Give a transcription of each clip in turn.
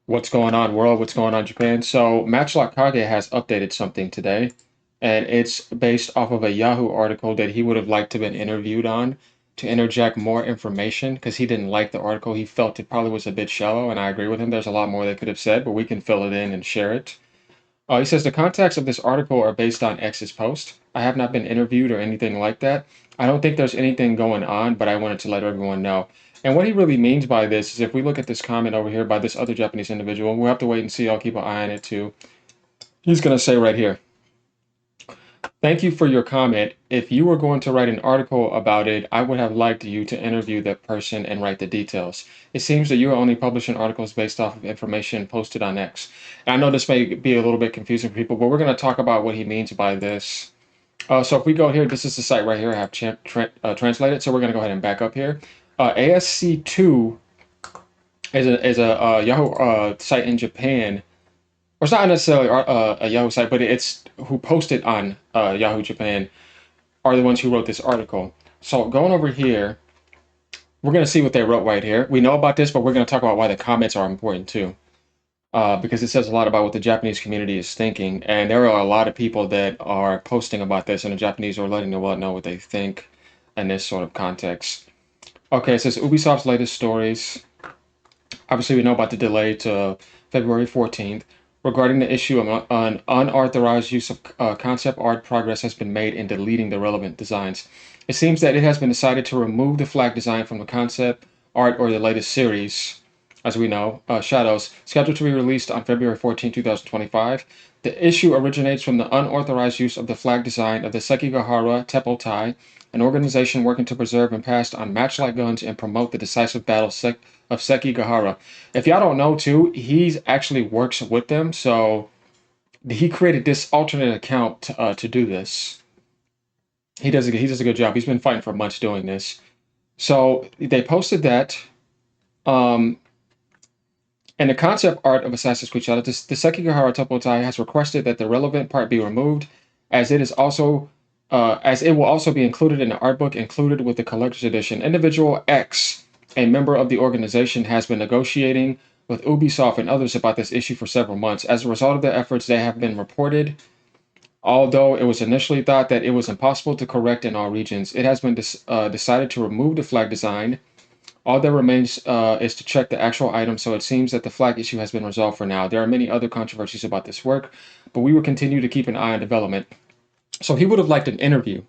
What's going on, world? What's going on, Japan? So, Matchlock Kage has updated something today, and it's based off of a Yahoo article that he would have liked to have been interviewed on to interject more information because he didn't like the article. He felt it probably was a bit shallow, and I agree with him. There's a lot more they could have said, but we can fill it in and share it. He says the context of this article are based on X's post. I have not been interviewed or anything like that. I don't think there's anything going on, but I wanted to let everyone know. And what he really means by this is if we look at this comment over here by this other Japanese individual, we'll have to wait and see. I'll keep an eye on it too. He's going to say right here, thank you for your comment. If you were going to write an article about it, I would have liked you to interview that person and write the details. It seems that you are only publishing articles based off of information posted on X. And I know this may be a little bit confusing for people, but we're going to talk about what he means by this. So if we go here, this is the site right here I have translated. So we're going to go ahead and back up here. ASC2 is a Yahoo site in Japan, or it's not necessarily a Yahoo site, but it's who posted on Yahoo Japan are the ones who wrote this article. So going over here, we're going to see what they wrote right here. We know about this, but we're going to talk about why the comments are important too. Because it says a lot about what the Japanese community is thinking. And there are a lot of people that are posting about this, and the Japanese are letting the world know what they think in this sort of context. Okay, it says Ubisoft's latest stories. Obviously, we know about the delay to February 14th. Regarding the issue of an unauthorized use of concept art, progress has been made in deleting the relevant designs. It seems that it has been decided to remove the flag design from the concept art or the latest series, as we know, Shadows, scheduled to be released on February 14, 2025. The issue originates from the unauthorized use of the flag design of the Sekigahara Teppeitai, an organization working to preserve and pass on matchlight guns and promote the decisive battle of Sekigahara. If y'all don't know, too, he's actually works with them, so he created this alternate account to do this. He does a good job. He's been fighting for months doing this. So they posted that. Um, And the concept art of Assassin's Creed Shadows, the Sekigahara Toppotai has requested that the relevant part be removed, as it is also as it will also be included in the art book included with the collector's edition. Individual X, a member of the organization, has been negotiating with Ubisoft and others about this issue for several months. As a result of their efforts, they have been reported. Although it was initially thought that it was impossible to correct in all regions, it has been decided to remove the flag design. All that remains is to check the actual item, so it seems that the flag issue has been resolved for now. There are many other controversies about this work, but we will continue to keep an eye on development. So he would have liked an interview.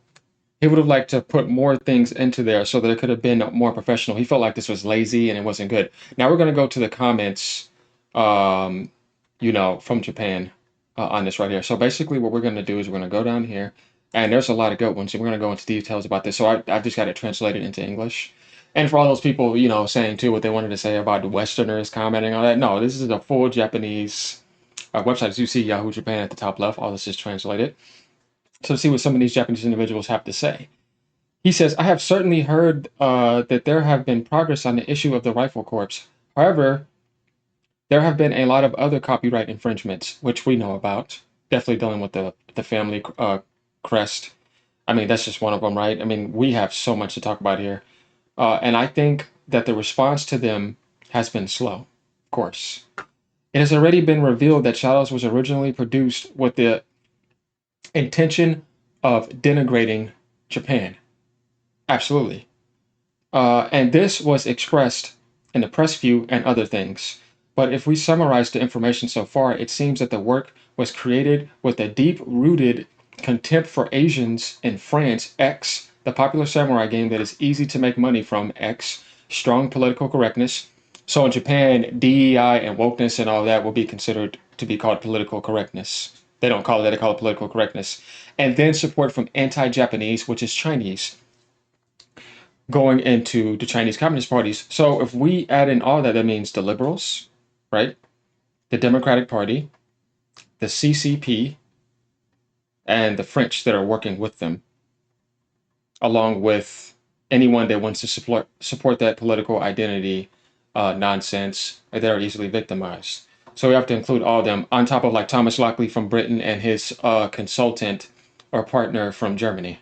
He would have liked to put more things into there so that it could have been more professional. He felt like this was lazy and it wasn't good. Now we're going to go to the comments, um, from Japan on this right here. So basically, what we're going to do is we're going to go down here, and there's a lot of good ones, and we're going to go into details about this. So I've just got it translated into English. And for all those people, saying too what they wanted to say about the Westerners commenting on that, no, this is a full Japanese website. As you see, Yahoo Japan at the top left, all this is translated. So see what some of these Japanese individuals have to say. He says, I have certainly heard that there have been progress on the issue of the rifle corps. However, there have been a lot of other copyright infringements, which we know about. Definitely dealing with the family crest. I mean, that's just one of them, right? I mean, we have so much to talk about here. And I think that the response to them has been slow, of course. It has already been revealed that Shadows was originally produced with the intention of denigrating Japan. Absolutely. And this was expressed in the press view and other things. But if we summarize the information so far, it seems that the work was created with a deep rooted contempt for Asians in France, X, the popular samurai game that is easy to make money from, X, strong political correctness. So in Japan, DEI and wokeness and all that will be considered to be called political correctness. They don't call it that, they call it political correctness. And then support from anti Japanese, which is Chinese going into the Chinese Communist parties. So if we add in all that, that means the liberals, right? The Democratic Party, the CCP, and the French that are working with them, along with anyone that wants to support that political identity nonsense that are easily victimized. So we have to include all of them on top of like Thomas Lockley from Britain and his consultant or partner from Germany.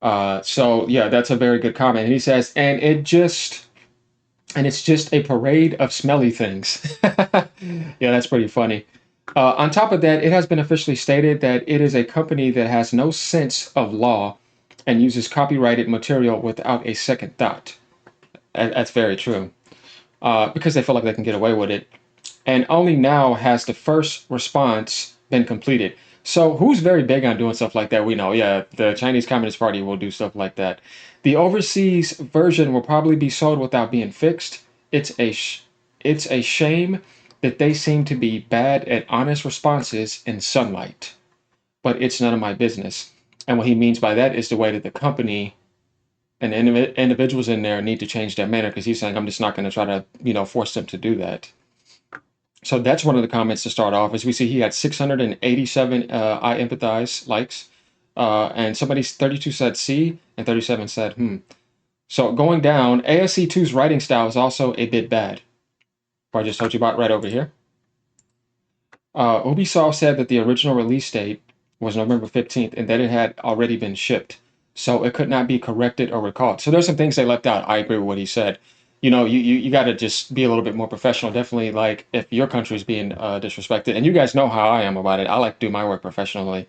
So yeah, that's a very good comment. And he says, and it just and it's just a parade of smelly things. Yeah, that's pretty funny. On top of that, it has been officially stated that it is a company that has no sense of law and uses copyrighted material without a second thought. That's very true. Because they feel like they can get away with it. And only now has the first response been completed. So who's very big on doing stuff like that? We know, yeah, the Chinese Communist Party will do stuff like that. The overseas version will probably be sold without being fixed. It's a it's a shame that they seem to be bad at honest responses in sunlight, but it's none of my business. And what he means by that is the way that the company and individuals in there need to change their manner, because he's saying, I'm just not going to try to, force them to do that. So that's one of the comments to start off. As we see, he had 687 I empathize likes, and somebody 32 said C, and 37 said hmm. So going down, ASC2's writing style is also a bit bad. I just told you about right over here. Ubisoft said that the original release date was November 15th and that it had already been shipped. So it could not be corrected or recalled. So there's some things they left out. I agree with what he said. You got to just be a little bit more professional. Definitely, like if your country is being disrespected, and you guys know how I am about it. I like to do my work professionally.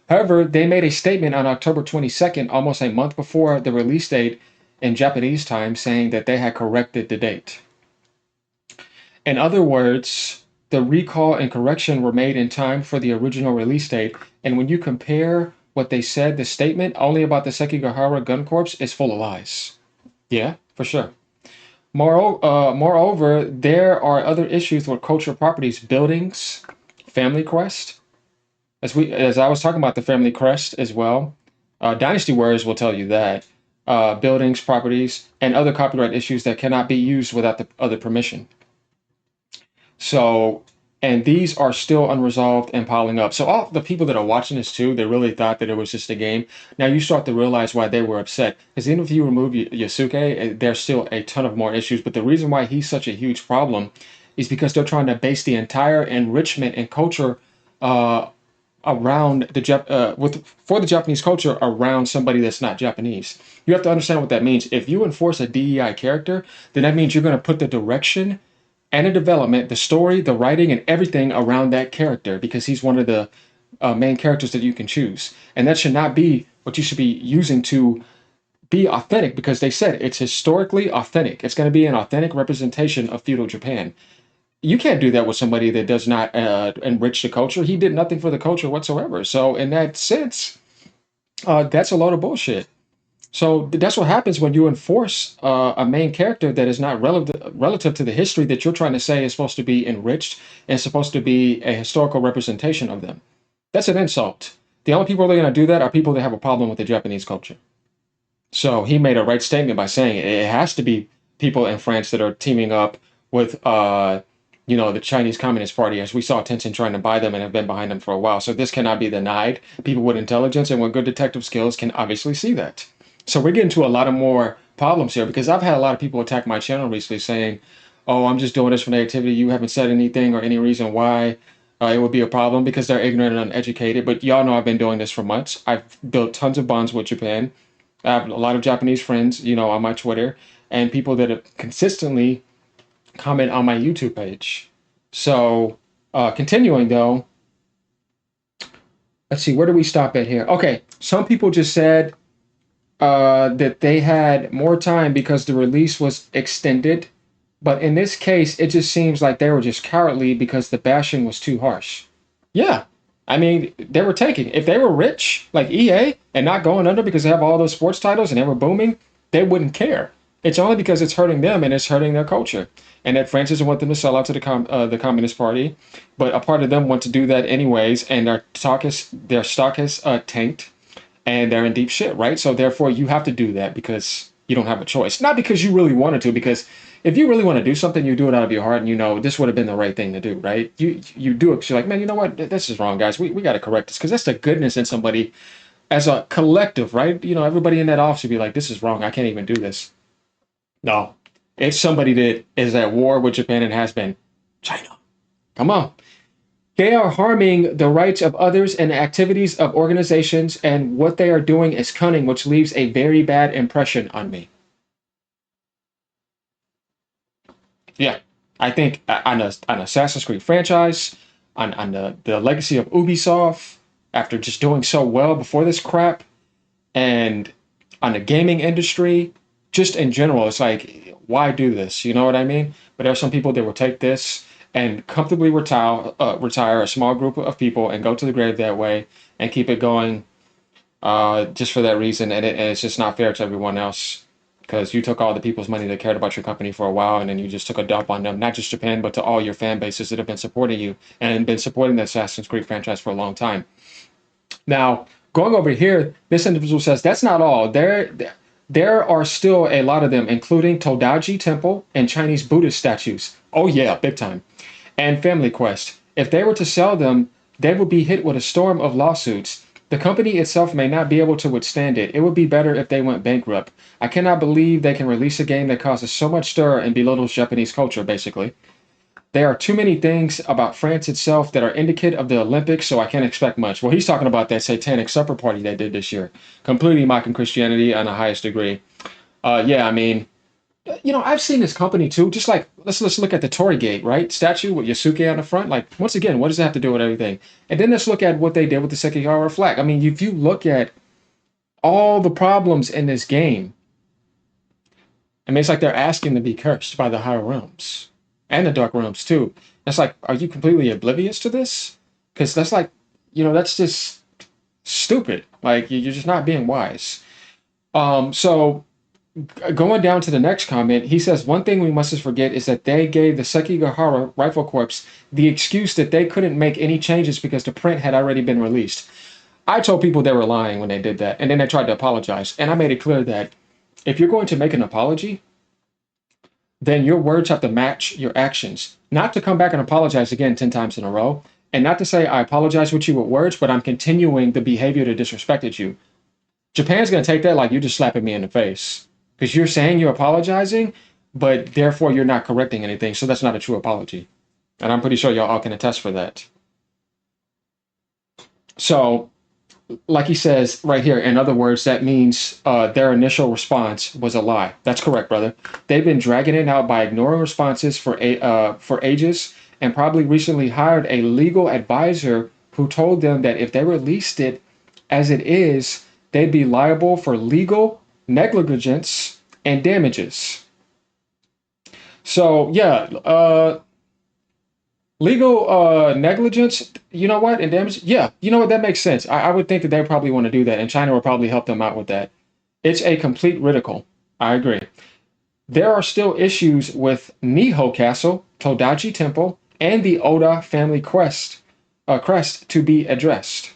However, they made a statement on October 22nd, almost a month before the release date in Japanese time, saying that they had corrected the date. In other words, the recall and correction were made in time for the original release date. And when you compare what they said, the statement only about the Sekigahara gun corps is full of lies. Yeah, for sure. Moreover, there are other issues with cultural properties, buildings, family crest. As I was talking about the family crest as well, Dynasty Warriors will tell you that buildings, properties, and other copyright issues that cannot be used without the other permission. So, and these are still unresolved and piling up. So all the people that are watching this too, they really thought that it was just a game. Now you start to realize why they were upset. Because even if you remove Yasuke, there's still a ton of more issues. But the reason why he's such a huge problem is because they're trying to base the entire enrichment and culture uh, around for the Japanese culture around somebody that's not Japanese. You have to understand what that means. If you enforce a DEI character, then that means you're going to put the direction and the development, the story, the writing, and everything around that character, because he's one of the main characters that you can choose. And that should not be what you should be using to be authentic, because they said it's historically authentic. It's going to be an authentic representation of feudal Japan. You can't do that with somebody that does not enrich the culture. He did nothing for the culture whatsoever. So, in that sense, that's a load of bullshit. So that's what happens when you enforce a main character that is not relative to the history that you're trying to say is supposed to be enriched and supposed to be a historical representation of them. That's an insult. The only people that are going to do that are people that have a problem with the Japanese culture. So he made a right statement by saying it has to be people in France that are teaming up with, the Chinese Communist Party, as we saw Tencent trying to buy them and have been behind them for a while. So this cannot be denied. People with intelligence and with good detective skills can obviously see that. So we're getting to a lot of more problems here, because I've had a lot of people attack my channel recently saying, "Oh, I'm just doing this for negativity. You haven't said anything or any reason why it would be a problem," because they're ignorant and uneducated. But y'all know I've been doing this for months. I've built tons of bonds with Japan. I have a lot of Japanese friends, on my Twitter, and people that have consistently comment on my YouTube page. So, continuing though, let's see, where do we stop at here? Okay, some people just said that they had more time because the release was extended. But in this case, it just seems like they were just cowardly because the bashing was too harsh. Yeah. I mean, they were taking, if they were rich, like EA, and not going under because they have all those sports titles and they were booming, they wouldn't care. It's only because it's hurting them and it's hurting their culture. And that France doesn't want them to sell out to the Communist Party, but a part of them want to do that anyways, and their stock has tanked, and they're in deep shit, right? So therefore, you have to do that because you don't have a choice. Not because you really wanted to, because if you really want to do something, you do it out of your heart, and this would have been the right thing to do, right? You do it because you're like, man, you know what? This is wrong, guys. We got to correct this, because that's the goodness in somebody as a collective, right? Everybody in that office would be like, this is wrong. I can't even do this. No, it's somebody that is at war with Japan and has been. China. Come on. They are harming the rights of others and the activities of organizations, and what they are doing is cunning, which leaves a very bad impression on me. Yeah, I think on Assassin's Creed franchise, on the legacy of Ubisoft, after just doing so well before this crap, and on the gaming industry, just in general, it's like, why do this? You know what I mean? But there are some people that will take this and comfortably retire a small group of people and go to the grave that way and keep it going just for that reason. And it's just not fair to everyone else because you took all the people's money that cared about your company for a while and then you just took a dump on them, not just Japan, but to all your fan bases that have been supporting you and been supporting the Assassin's Creed franchise for a long time. Now, going over here, this individual says that's not all. There are still a lot of them, including Todaji Temple and Chinese Buddhist statues. Oh yeah, big time. And Family Quest. If they were to sell them, they would be hit with a storm of lawsuits. The company itself may not be able to withstand it. It would be better if they went bankrupt. I cannot believe they can release a game that causes so much stir and belittles Japanese culture, basically. There are too many things about France itself that are indicative of the Olympics, so I can't expect much. Well, he's talking about that satanic supper party they did this year, completely mocking Christianity on the highest degree. Yeah, I mean, I've seen this company too. Just like let's look at the Tory Gate, right? Statue with Yasuke on the front. Like once again, what does that have to do with everything? And then let's look at what they did with the Sekigahara flag. I mean, if you look at all the problems in this game, I mean, it's like they're asking to be cursed by the higher realms and the dark realms too. It's like, are you completely oblivious to this? Because that's like, that's just stupid. Like you're just not being wise. So going down to the next comment, he says one thing we mustn't forget is that they gave the Sekigahara Rifle Corps the excuse that they couldn't make any changes because the print had already been released. I told people they were lying when they did that, and then they tried to apologize. And I made it clear that if you're going to make an apology, then your words have to match your actions. Not to come back and apologize again 10 times in a row, and not to say I apologize with you with words, but I'm continuing the behavior that disrespected you. Japan's going to take that like you just slapping me in the face because you're saying you're apologizing, but therefore you're not correcting anything. So that's not a true apology. And I'm pretty sure y'all all can attest for that. So like he says right here, in other words, that means their initial response was a lie. That's correct, brother. They've been dragging it out by ignoring responses for ages, and probably recently hired a legal advisor who told them that if they released it as it is, they'd be liable for legal negligence and damages. So yeah, legal negligence, you know what, and damage, yeah, you know what, that makes sense. I would think that they probably want to do that, and China will probably help them out with that. It's a complete ridicule. I agree. There are still issues with Niho Castle, Todaji Temple, and the Oda family crest to be addressed.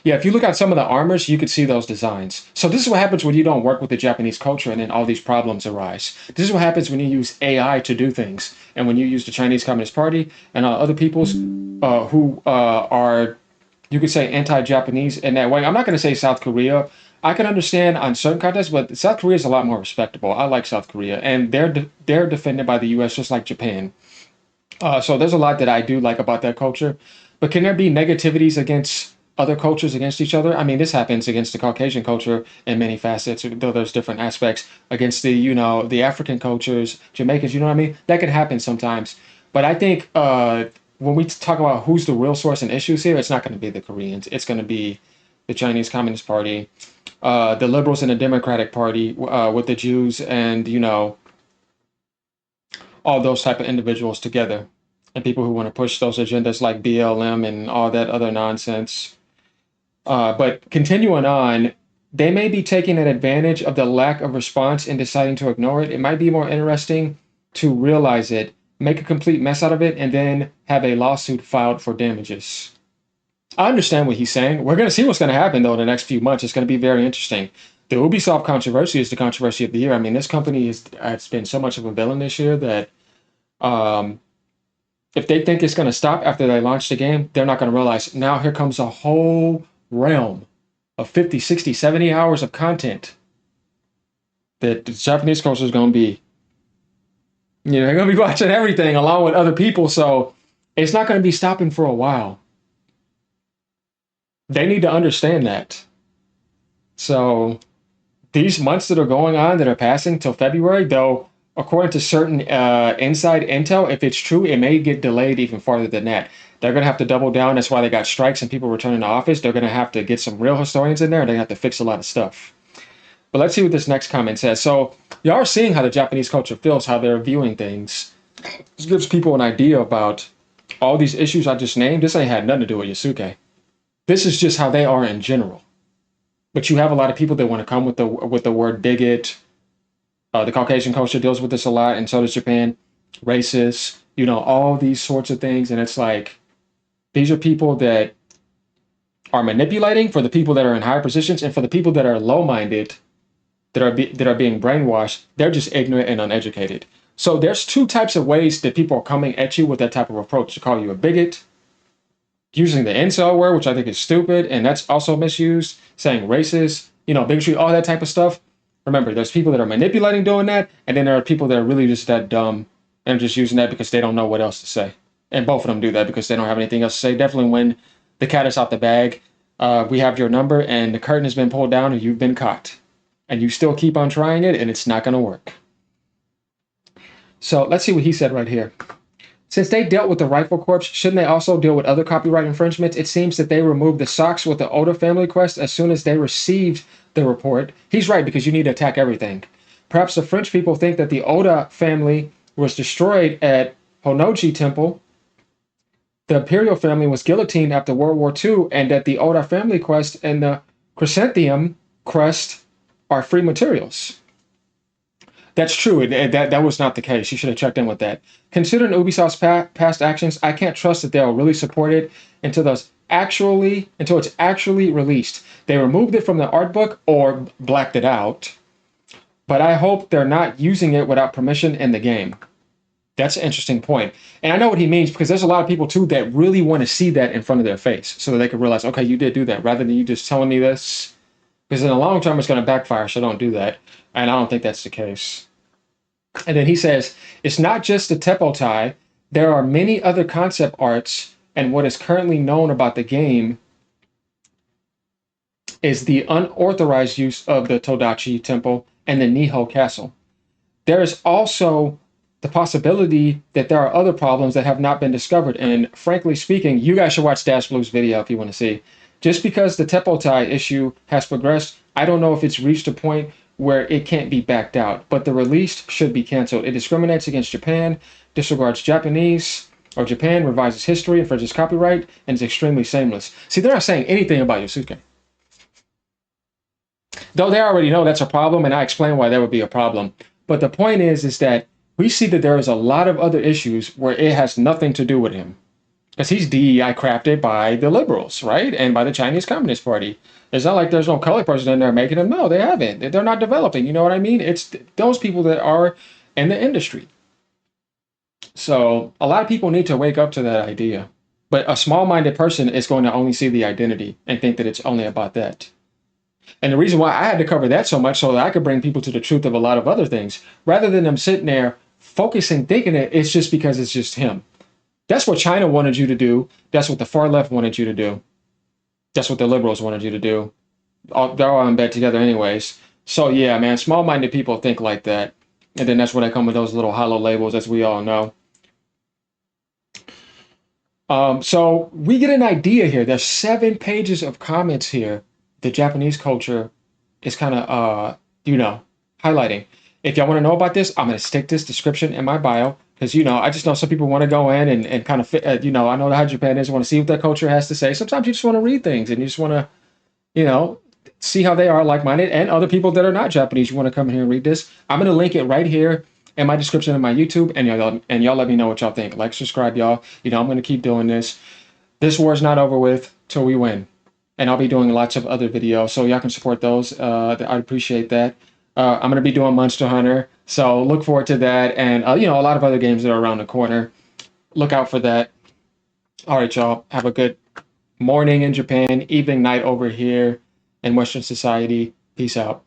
Yeah, if you look at some of the armors, you could see those designs. So this is what happens when you don't work with the Japanese culture and then all these problems arise. This is what happens when you use AI to do things. And when you use the Chinese Communist Party and other peoples who are, you could say, anti-Japanese in that way. I'm not going to say South Korea. I can understand on certain contexts, but South Korea is a lot more respectable. I like South Korea, and they're defended by the U.S. just like Japan. So there's a lot that I do like about that culture. But can there be negativities against other cultures against each other? I mean, this happens against the Caucasian culture in many facets, though there's different aspects against the African cultures, Jamaicans, you know what I mean? That can happen sometimes. But I think when we talk about who's the real source and issues here, it's not going to be the Koreans. It's going to be the Chinese Communist Party, the liberals in the Democratic Party with the Jews and, all those type of individuals together and people who want to push those agendas like BLM and all that other nonsense. But continuing on, they may be taking an advantage of the lack of response and deciding to ignore it. It might be more interesting to realize it, make a complete mess out of it, and then have a lawsuit filed for damages. I understand what he's saying. We're going to see what's going to happen, though, in the next few months. It's going to be very interesting. The Ubisoft controversy is the controversy of the year. I mean, this company has been so much of a villain this year that um, if they think it's going to stop after they launch the game, they're not going to realize now here comes a whole realm of 50, 60, 70 hours of content that the Japanese culture is going to be, they're going to be watching everything along with other people. So it's not going to be stopping for a while. They need to understand that. So these months that are going on that are passing till February, though, according to certain inside intel, if it's true, it may get delayed even farther than that. They're going to have to double down. That's why they got strikes and people returning to office. They're going to have to get some real historians in there and they have to fix a lot of stuff. But let's see what this next comment says. So, you are seeing how the Japanese culture feels, how they're viewing things. This gives people an idea about all these issues I just named. This ain't had nothing to do with Yasuke. This is just how they are in general. But you have a lot of people that want to come with the word bigot. The Caucasian culture deals with this a lot, and so does Japan. Racist, all these sorts of things. And it's like, these are people that are manipulating for the people that are in higher positions, and for the people that are low-minded, that are being brainwashed, they're just ignorant and uneducated. So there's two types of ways that people are coming at you with that type of approach, to call you a bigot, using the incel word, which I think is stupid, and that's also misused, saying racist, bigotry, all that type of stuff. Remember, there's people that are manipulating doing that, and then there are people that are really just that dumb and just using that because they don't know what else to say. And both of them do that because they don't have anything else to say. Definitely when the cat is out the bag, we have your number and the curtain has been pulled down and you've been caught. And you still keep on trying it and it's not going to work. So let's see what he said right here. Since they dealt with the Rifle Corps, shouldn't they also deal with other copyright infringements? It seems that they removed the socks with the Oda family quest as soon as they received the report. He's right, because you need to attack everything. Perhaps the French people think that the Oda family was destroyed at Honnoji Temple. The Imperial family was guillotined after World War II, and that the Oda family quest and the Chrysanthemum quest are free materials. That's true. That was not the case. You should have checked in with that. Considering Ubisoft's past actions, I can't trust that they'll really support it until it's actually released. They removed it from the art book or blacked it out, but I hope they're not using it without permission in the game. That's an interesting point. And I know what he means, because there's a lot of people too that really want to see that in front of their face so that they can realize, okay, you did do that, rather than you just telling me this. Because in the long term, it's going to backfire, so don't do that. And I don't think that's the case. And then he says, it's not just the Teppotai. There are many other concept arts, and what is currently known about the game is the unauthorized use of the Todachi Temple and the Niho Castle. There is also the possibility that there are other problems that have not been discovered. And frankly speaking, you guys should watch Dash Blue's video if you want to see. Just because the Teppotai issue has progressed, I don't know if it's reached a point where it can't be backed out, but the release should be canceled. It discriminates against Japan, disregards Japanese, or Japan, revises history, infringes copyright, and is extremely shameless. See, they're not saying anything about Yosuke. Though they already know that's a problem, and I explain why that would be a problem. But the point is that we see that there is a lot of other issues where it has nothing to do with him. Because he's DEI crafted by the liberals, right? And by the Chinese Communist Party. It's not like there's no colored person in there making them. No, they haven't. They're not developing. You know what I mean? It's those people that are in the industry. So a lot of people need to wake up to that idea. But a small-minded person is going to only see the identity and think that it's only about that. And the reason why I had to cover that so much so that I could bring people to the truth of a lot of other things, rather than them sitting there focusing, thinking it's just because it's just him. That's what China wanted you to do. That's what the far left wanted you to do. That's what the liberals wanted you to do. They're all in bed together anyways. So yeah, man, small-minded people think like that. And then that's where they come with those little hollow labels, as we all know. So we get an idea here. There's 7 pages of comments here. The Japanese culture is kind of, highlighting. If y'all want to know about this, I'm going to stick this description in my bio. Because, I just know some people want to go in and kind of fit, I know how Japan is, want to see what their culture has to say. Sometimes you just want to read things and you just want to, see how they are like-minded. And other people that are not Japanese, you want to come here and read this. I'm going to link it right here in my description of my YouTube. And y'all let me know what y'all think. Like, subscribe, y'all. I'm going to keep doing this. This war is not over with till we win. And I'll be doing lots of other videos. So y'all can support those. I'd appreciate that. I'm going to be doing Monster Hunter. So look forward to that. And, a lot of other games that are around the corner. Look out for that. All right, y'all. Have a good morning in Japan, evening, night over here in Western society. Peace out.